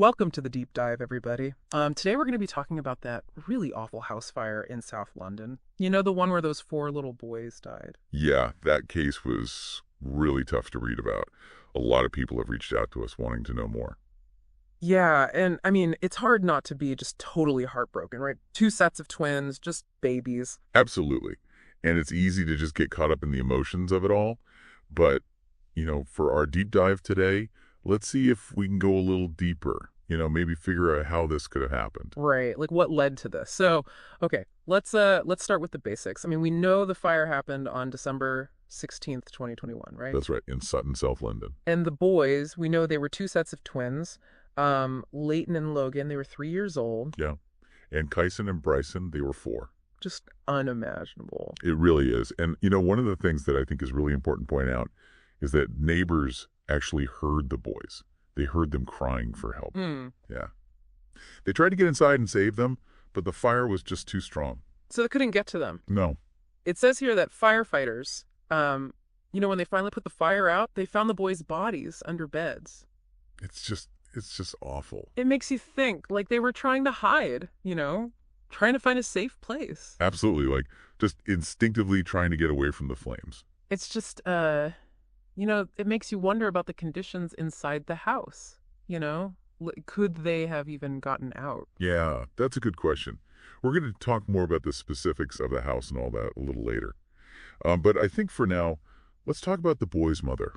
Welcome to the deep dive, everybody. Today we're going to be talking about that really awful house fire in South London. You know, the one where those four little boys died. Yeah, that case was really tough to read about. A lot of people have reached out to us wanting to know more. Yeah, and I mean, it's hard not to be just totally heartbroken, right? Two sets of twins, just babies. Absolutely. And it's easy to just get caught up in the emotions of it all. But, for our deep dive today, let's see if we can go a little deeper. Maybe figure out how this could have happened. Right, like what led to this. So, okay, let's start with the basics. I mean, we know the fire happened on December 16th, 2021, right? That's right, in Sutton, South London. And the boys, we know they were two sets of twins. Leighton and Logan, they were 3 years old. Yeah. And Kyson and Bryson, they were 4. Just unimaginable. It really is. And, one of the things that I think is really important to point out is that neighbors actually heard the boys. They heard them crying for help. Yeah. They tried to get inside and save them, but the fire was just too strong. So they couldn't get to them. No. It says here that firefighters, when they finally put the fire out, they found the boys' bodies under beds. It's just awful. It makes you think, like they were trying to hide, trying to find a safe place. Absolutely. Like, just instinctively trying to get away from the flames. It's just, it makes you wonder about the conditions inside the house, Could they have even gotten out? Yeah, that's a good question. We're going to talk more about the specifics of the house and all that a little later. But I think for now, let's talk about the boy's mother.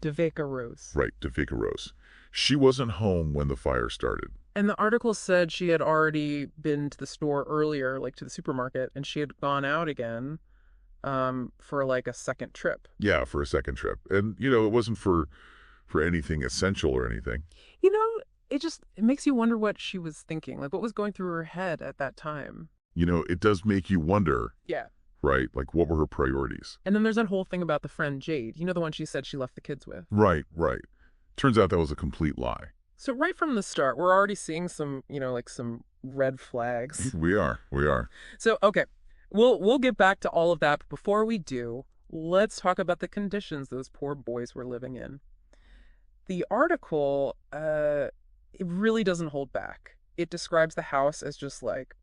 Deveca Rose. Right, Deveca Rose. She wasn't home when the fire started. And the article said she had already been to the store earlier, like to the supermarket, and she had gone out again for like a second trip. Yeah, for a second trip. And, it wasn't for anything essential or anything. It makes you wonder what she was thinking, like what was going through her head at that time. It does make you wonder. Yeah. Right, like what were her priorities? And then there's that whole thing about the friend Jade, the one she said she left the kids with. Right. Turns out that was a complete lie. So right from the start, we're already seeing some, some red flags. We are. So, okay, we'll get back to all of that. But before we do, let's talk about the conditions those poor boys were living in. The article, it really doesn't hold back. It describes the house as just like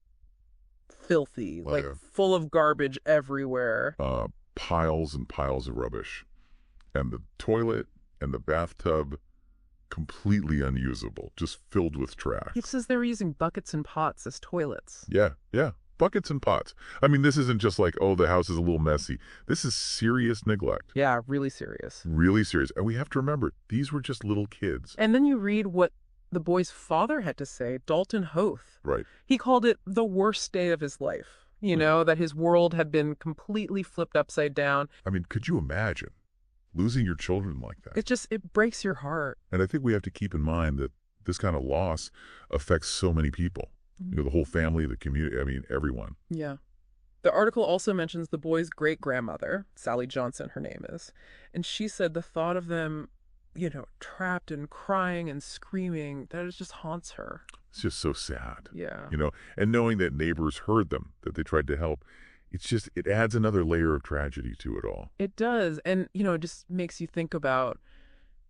filthy, like full of garbage everywhere. Piles and piles of rubbish. And the toilet and the bathtub, completely unusable, just filled with trash. It says they were using buckets and pots as toilets. Yeah. Buckets and pots. I mean, this isn't just like, oh, the house is a little messy. This is serious neglect. Yeah, really serious. Really serious. And we have to remember, these were just little kids. And then you read what the boy's father had to say, Dalton Hoth. Right. He called it the worst day of his life. That his world had been completely flipped upside down. I mean, could you imagine losing your children like that? It breaks your heart. And I think we have to keep in mind that this kind of loss affects so many people. The whole family, the community, I mean, everyone. Yeah. The article also mentions the boy's great-grandmother, Sally Johnson, her name is. And she said the thought of them, trapped and crying and screaming, that it just haunts her. It's just so sad. Yeah. And knowing that neighbors heard them, that they tried to help, it adds another layer of tragedy to it all. It does. And, it just makes you think about,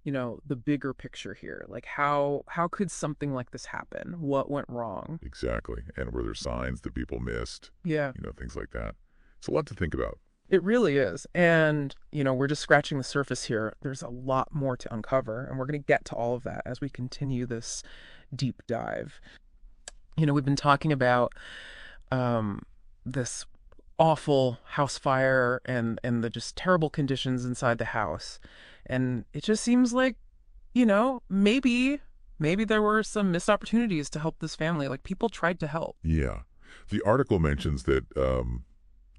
the bigger picture here. Like how could something like this happen? What went wrong? Exactly. And were there signs that people missed? Yeah. Things like that. It's a lot to think about. It really is. And, we're just scratching the surface here. There's a lot more to uncover, and we're going to get to all of that as we continue this deep dive. We've been talking about this awful house fire and the just terrible conditions inside the house. And it just seems like, maybe there were some missed opportunities to help this family. Like people tried to help. Yeah. The article mentions that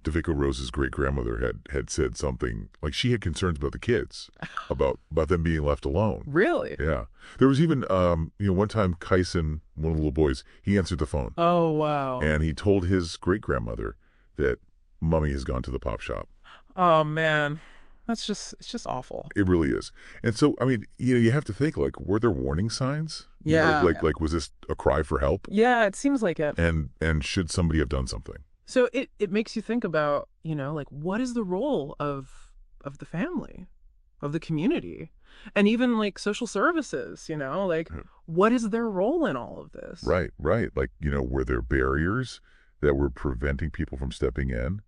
Deveca Rose's great-grandmother had said something, like she had concerns about the kids, about them being left alone. Really? Yeah. There was even, one time Kyson, one of the little boys, he answered the phone. Oh, wow. And he told his great-grandmother that Mommy has gone to the pop shop. Oh, man. It's just awful. It really is. And so, I mean, you have to think, like, were there warning signs? Yeah. Like, was this a cry for help? Yeah, it seems like it. And should somebody have done something? So it makes you think about, like, what is the role of the family? of the community, and even like social services, like what is their role in all of this? Right, right. Like, were there barriers that were preventing people from stepping in?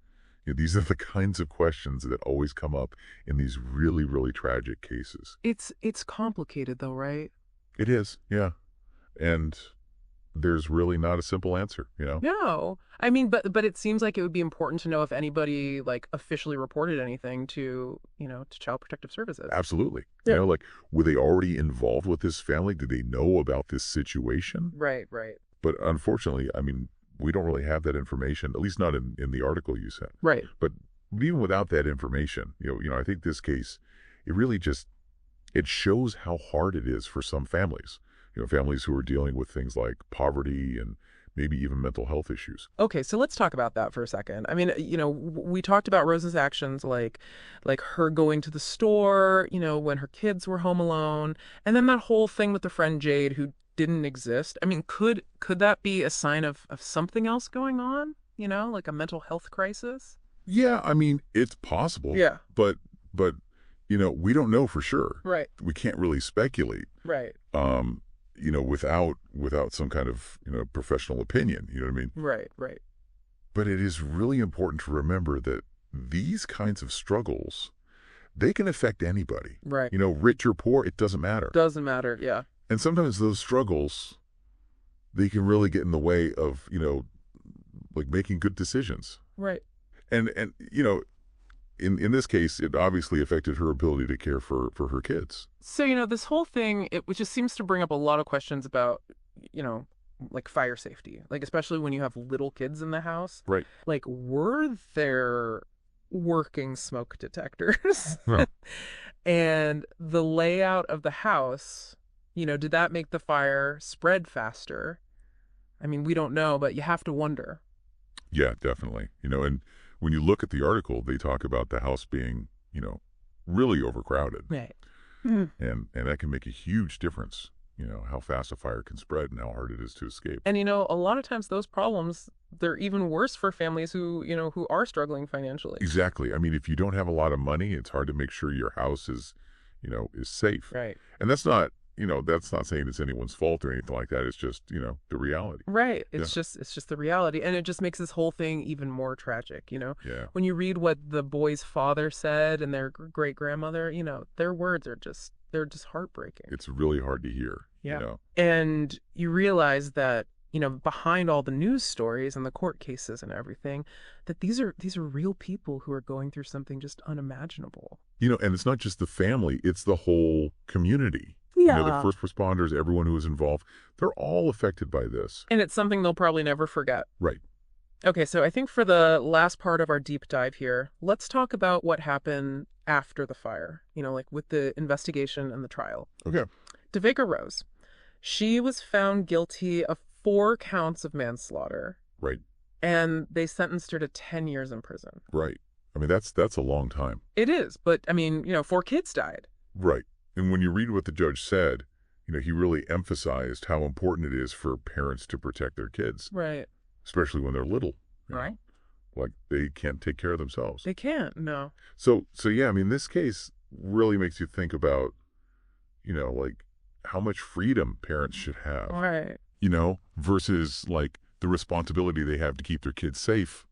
These are the kinds of questions that always come up in these really, really tragic cases. It's complicated though, right? It is, yeah. And there's really not a simple answer. No. I mean, but it seems like it would be important to know if anybody like officially reported anything to Child Protective Services. Absolutely. Yeah. Like, were they already involved with this family? Did they know about this situation? Right, right. But unfortunately, I mean, we don't really have that information, at least not in the article you sent. Right. But even without that information, I think this case, it really just, it shows how hard it is for some families. Families who are dealing with things like poverty and maybe even mental health issues. Okay, so let's talk about that for a second. I mean, we talked about Rose's actions, like her going to the store, when her kids were home alone, and then that whole thing with the friend Jade who didn't exist. I mean, could that be a sign of something else going on? Like a mental health crisis? Yeah, I mean, it's possible. Yeah. But we don't know for sure. Right. We can't really speculate. Right. Without some kind of, professional opinion, you know what I mean? Right, right. But it is really important to remember that these kinds of struggles, they can affect anybody. Right. Rich or poor, it doesn't matter. Doesn't matter, yeah. And sometimes those struggles, they can really get in the way of, like making good decisions. Right. And in this case, it obviously affected her ability to care for her kids. So, this whole thing, it just seems to bring up a lot of questions about, like fire safety, like especially when you have little kids in the house. Right. Like, were there working smoke detectors? No. And the layout of the house, did that make the fire spread faster? I mean, we don't know, but you have to wonder. Yeah, definitely. And when you look at the article, they talk about the house being, really overcrowded. Right. And that can make a huge difference, how fast a fire can spread and how hard it is to escape. And, a lot of times those problems, they're even worse for families who are struggling financially. Exactly. I mean, if you don't have a lot of money, it's hard to make sure your house is safe. Right. And that's not saying it's anyone's fault or anything like that. It's just, the reality. Right. It's just the reality. And it just makes this whole thing even more tragic, Yeah. When you read what the boy's father said and their great-grandmother, their words are they're just heartbreaking. It's really hard to hear. Yeah. And you realize that, behind all the news stories and the court cases and everything, that these are real people who are going through something just unimaginable. And it's not just the family, it's the whole community. Yeah. The first responders, everyone who was involved, they're all affected by this. And it's something they'll probably never forget. Right. Okay, so I think for the last part of our deep dive here, let's talk about what happened after the fire, like with the investigation and the trial. Okay. Deveca Rose, she was found guilty of 4 counts of manslaughter. Right. And they sentenced her to 10 years in prison. Right. I mean, that's a long time. It is, but I mean, 4 kids died. Right. And when you read what the judge said, he really emphasized how important it is for parents to protect their kids. Right. Especially when they're little. Right. Like they can't take care of themselves. They can't, no. So yeah, I mean, this case really makes you think about, like how much freedom parents should have. Right. Versus like the responsibility they have to keep their kids safe.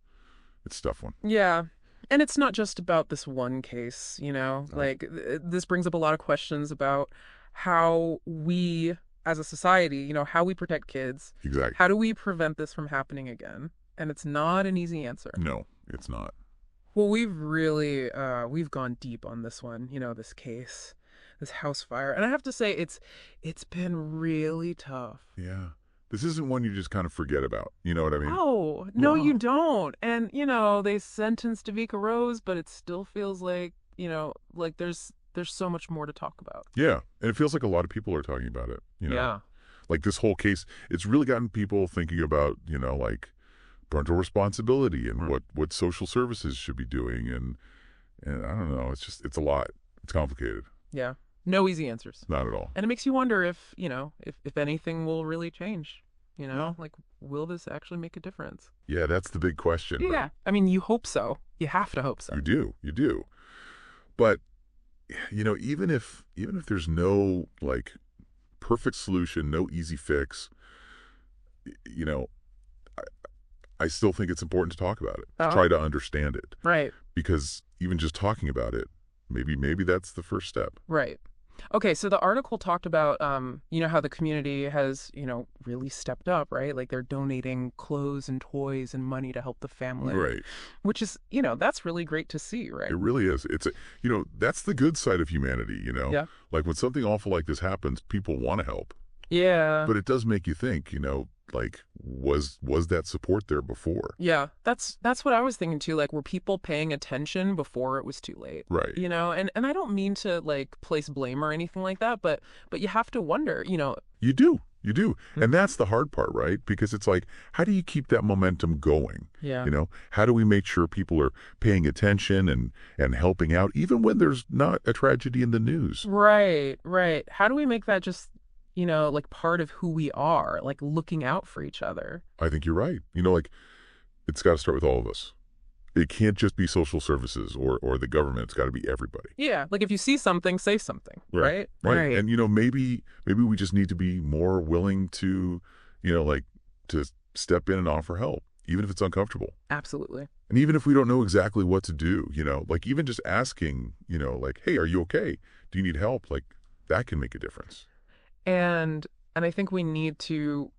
It's a tough one. Yeah. And it's not just about this one case, like this brings up a lot of questions about how we as a society, how we protect kids. Exactly. How do we prevent this from happening again? And it's not an easy answer. No, it's not. Well, we've really, we've gone deep on this one, this case, this house fire. And I have to say, it's been really tough. Yeah. This isn't one you just kind of forget about. You know what I mean? Oh, no, you don't. And, they sentenced Deveca Rose, but it still feels like, like there's so much more to talk about. Yeah. And it feels like a lot of people are talking about it. Yeah. Like this whole case, it's really gotten people thinking about, like parental responsibility and what social services should be doing. And I don't know. It's a lot. It's complicated. Yeah. No easy answers. Not at all. And it makes you wonder if anything will really change. Like, will this actually make a difference? Yeah, that's the big question. Yeah. Right? I mean, you hope so. You have to hope so. You do. But even if there's no like perfect solution, no easy fix, you know, I, I still think it's important to talk about it, to Oh, try to understand it, right, because even just talking about it, maybe that's the first step. right. Okay, so the article talked about, how the community has, really stepped up, right? Like they're donating clothes and toys and money to help the family, Right. which is, that's really great to see, It right? really is. That's the good side of humanity. Yeah. Like when something awful like this happens, people want to help. Yeah. But it does make you think, like was that support there before? Yeah, that's what I was thinking too. Like, were people paying attention before it was too late? Right. And I don't mean to like place blame or anything like that, but you have to wonder, You do. You do. Hmm. And that's the hard part, right? Because it's like, how do you keep that momentum going? Yeah. How do we make sure people are paying attention and helping out, even when there's not a tragedy in the news? Right, right. How do we make that just, like part of who we are, like looking out for each other? I think you're right. Like, it's got to start with all of us. It can't just be social services or the government. It's got to be everybody. Yeah, like if you see something, say something, Right. right? Right. Right. And maybe we just need to be more willing to, like to step in and offer help, even if it's uncomfortable. Absolutely. And even if we don't know exactly what to do, like even just asking, like, hey, are you okay? Do you need help? Like that can make a difference. And and I think we need to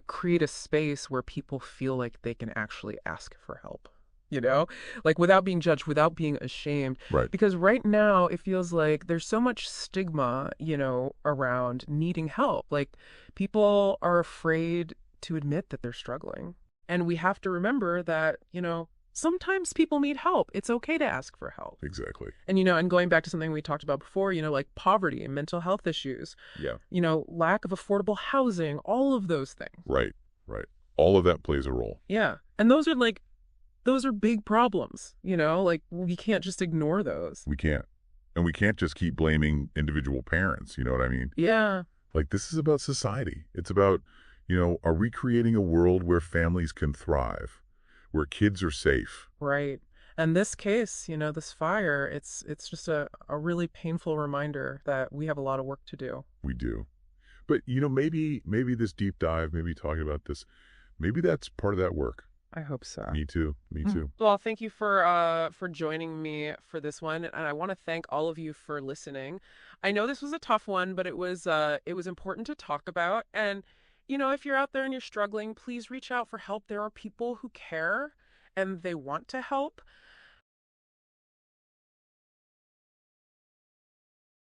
create a space where people feel like they can actually ask for help. You know, like without being judged, without being ashamed. Right. Because right now it feels like there's so much stigma, around needing help. Like people are afraid to admit that they're struggling. And we have to remember that, sometimes people need help. It's okay to ask for help. Exactly. And going back to something we talked about before, like poverty and mental health issues, Yeah. lack of affordable housing, all of those things. Right. Right. All of that plays a role. Yeah. And those are big problems, like we can't just ignore those. We can't. And we can't just keep blaming individual parents. You know what I mean? Yeah. Like this is about society. It's about, are we creating a world where families can thrive, where kids are safe? Right. And this case, this fire, it's just a really painful reminder that we have a lot of work to do. We do. But, maybe this deep dive, maybe talking about this, maybe that's part of that work. I hope so. Me too. Me too. Well, thank you for joining me for this one, and I want to thank all of you for listening. I know this was a tough one, but it was important to talk about. And if you're out there and you're struggling, please reach out for help. There are people who care and they want to help.